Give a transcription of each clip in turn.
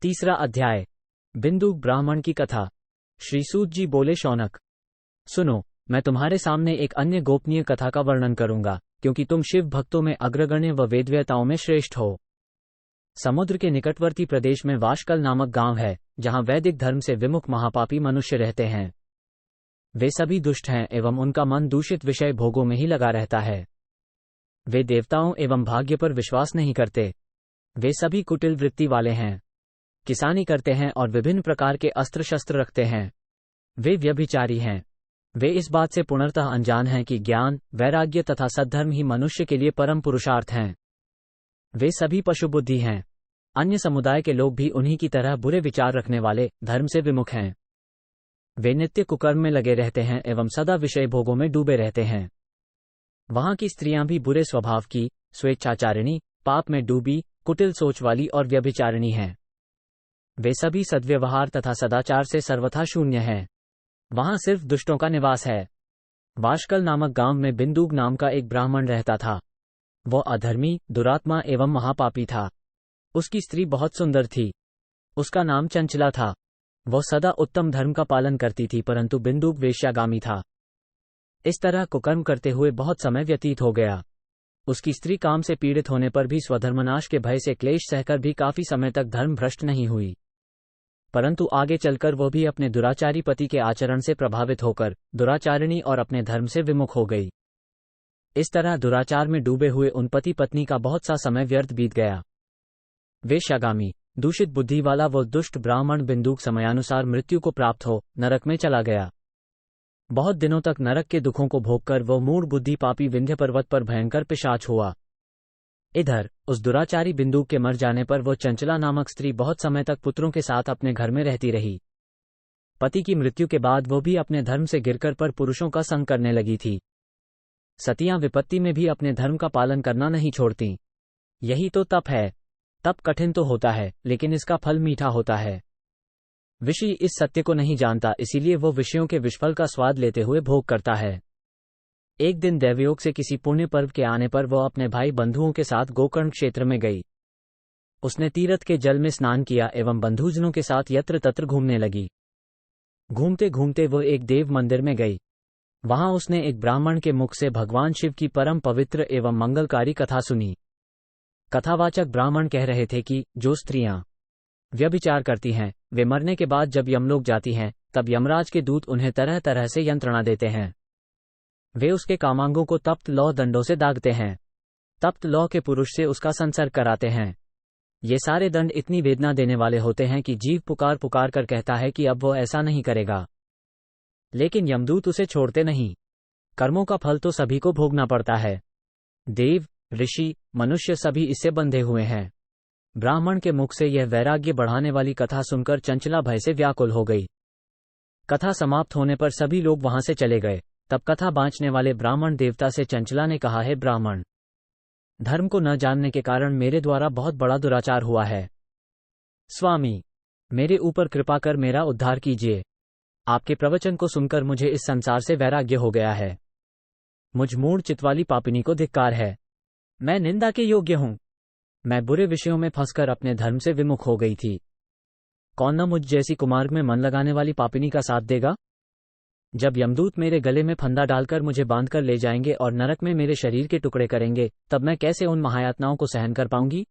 तीसरा अध्याय। बिंदुक ब्राह्मण की कथा। श्री सूत जी बोले, शौनक सुनो, मैं तुम्हारे सामने एक अन्य गोपनीय कथा का वर्णन करूंगा, क्योंकि तुम शिव भक्तों में अग्रगण्य व वेदवेताओं में श्रेष्ठ हो। समुद्र के निकटवर्ती प्रदेश में वाशकल नामक गांव है, जहां वैदिक धर्म से विमुख महापापी मनुष्य रहते हैं। वे सभी दुष्ट हैं एवं उनका मन दूषित विषय भोगों में ही लगा रहता है। वे देवताओं एवं भाग्य पर विश्वास नहीं करते। वे सभी कुटिल वृत्ति वाले हैं, किसानी करते हैं और विभिन्न प्रकार के अस्त्र शस्त्र रखते हैं। वे व्यभिचारी हैं। वे इस बात से पूर्णतः अनजान हैं कि ज्ञान, वैराग्य तथा सद्धर्म ही मनुष्य के लिए परम पुरुषार्थ हैं। वे सभी पशुबुद्धि हैं। अन्य समुदाय के लोग भी उन्हीं की तरह बुरे विचार रखने वाले, धर्म से विमुख हैं। वे नित्य कुकर्म में लगे रहते हैं एवं सदा विषय भोगों में डूबे रहते हैं। वहां की स्त्रियां भी बुरे स्वभाव की, स्वेच्छाचारिणी, पाप में डूबी, कुटिल सोच वाली और व्यभिचारिणी हैं। वे सभी सद्व्यवहार तथा सदाचार से सर्वथा शून्य हैं। वहां सिर्फ दुष्टों का निवास है। वाशकल नामक गांव में बिंदुक नाम का एक ब्राह्मण रहता था। वह अधर्मी, दुरात्मा एवं महापापी था। उसकी स्त्री बहुत सुंदर थी। उसका नाम चंचला था। वह सदा उत्तम धर्म का पालन करती थी, परंतु बिंदुक वेश्यागामी था। इस तरह कुकर्म करते हुए बहुत समय व्यतीत हो गया। उसकी स्त्री काम से पीड़ित होने पर भी स्वधर्मनाश के भय से क्लेश सहकर भी काफी समय तक धर्म भ्रष्ट नहीं हुई, परंतु आगे चलकर वह भी अपने दुराचारी पति के आचरण से प्रभावित होकर दुराचारिणी और अपने धर्म से विमुख हो गई। इस तरह दुराचार में डूबे हुए उन पति पत्नी का बहुत सा समय व्यर्थ बीत गया। वेश्यागामी, दूषित बुद्धि वाला वो दुष्ट ब्राह्मण बिंदुक समयानुसार मृत्यु को प्राप्त हो नरक में चला गया। बहुत दिनों तक नरक के दुखों को भोगकर वह मूढ़ बुद्धि पापी विंध्य पर्वत पर भयंकर पिशाच हुआ। इधर उस दुराचारी बिंदुक के मर जाने पर वो चंचला नामक स्त्री बहुत समय तक पुत्रों के साथ अपने घर में रहती रही। पति की मृत्यु के बाद वो भी अपने धर्म से गिरकर पर पुरुषों का संग करने लगी थी। सतियां विपत्ति में भी अपने धर्म का पालन करना नहीं छोड़ती। यही तो तप है। तप कठिन तो होता है, लेकिन इसका फल मीठा होता है। ऋषि इस सत्य को नहीं जानता, इसीलिए वो विषयों के विषफल का स्वाद लेते हुए भोग करता है। एक दिन दैवयोग से किसी पुण्य पर्व के आने पर वह अपने भाई बंधुओं के साथ गोकर्ण क्षेत्र में गई। उसने तीर्थ के जल में स्नान किया एवं बंधुजनों के साथ यत्र तत्र घूमने लगी। घूमते घूमते वह एक देव मंदिर में गई। वहां उसने एक ब्राह्मण के मुख से भगवान शिव की परम पवित्र एवं मंगलकारी कथा सुनी। कथावाचक ब्राह्मण कह रहे थे कि जो स्त्रियां व्यभिचार करती हैं, वे मरने के बाद जब यमलोक जाती हैं, तब यमराज के दूत उन्हें तरह तरह से यंत्रणा देते हैं। वे उसके कामांगों को तप्त लौह दंडों से दागते हैं। तप्त लौह के पुरुष से उसका संसर्ग कराते हैं। ये सारे दंड इतनी वेदना देने वाले होते हैं कि जीव पुकार पुकार कर कहता है कि अब वो ऐसा नहीं करेगा, लेकिन यमदूत उसे छोड़ते नहीं। कर्मों का फल तो सभी को भोगना पड़ता है। देव, ऋषि, मनुष्य सभी इससे बंधे हुए हैं। ब्राह्मण के मुख से यह वैराग्य बढ़ाने वाली कथा सुनकर चंचला भय से व्याकुल हो गई। कथा समाप्त होने पर सभी लोग वहां से चले गए। तब कथा बांचने वाले ब्राह्मण देवता से चंचला ने कहा, है ब्राह्मण, धर्म को न जानने के कारण मेरे द्वारा बहुत बड़ा दुराचार हुआ है। स्वामी, मेरे ऊपर कृपा कर मेरा उद्धार कीजिए। आपके प्रवचन को सुनकर मुझे इस संसार से वैराग्य हो गया है। मुझ मूढ़ चित्तवाली पापिनी को धिक्कार है। मैं निंदा के योग्य हूं। मैं बुरे विषयों में फंसकर अपने धर्म से विमुख हो गई थी। कौन न मुझ जैसी कुमार्ग में मन लगाने वाली पापिनी का साथ देगा? जब यमदूत मेरे गले में फंदा डालकर मुझे बांधकर ले जाएंगे और नरक में मेरे शरीर के टुकड़े करेंगे, तब मैं कैसे उन महायातनाओं को सहन कर पाऊंगी?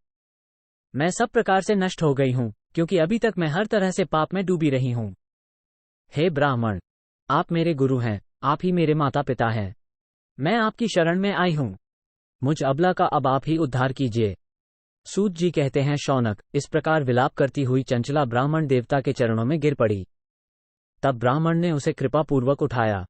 मैं सब प्रकार से नष्ट हो गई हूं, क्योंकि अभी तक मैं हर तरह से पाप में डूबी रही हूं। हे ब्राह्मण, आप मेरे गुरु हैं, आप ही मेरे माता पिता हैं। मैं आपकी शरण में आई हूं। मुझ अबला का अब आप ही उद्धार कीजिए। सूत जी कहते हैं, शौनक, इस प्रकार विलाप करती हुई चंचला ब्राह्मण देवता के चरणों में गिर पड़ी। तब ब्राह्मण ने उसे कृपापूर्वक उठाया।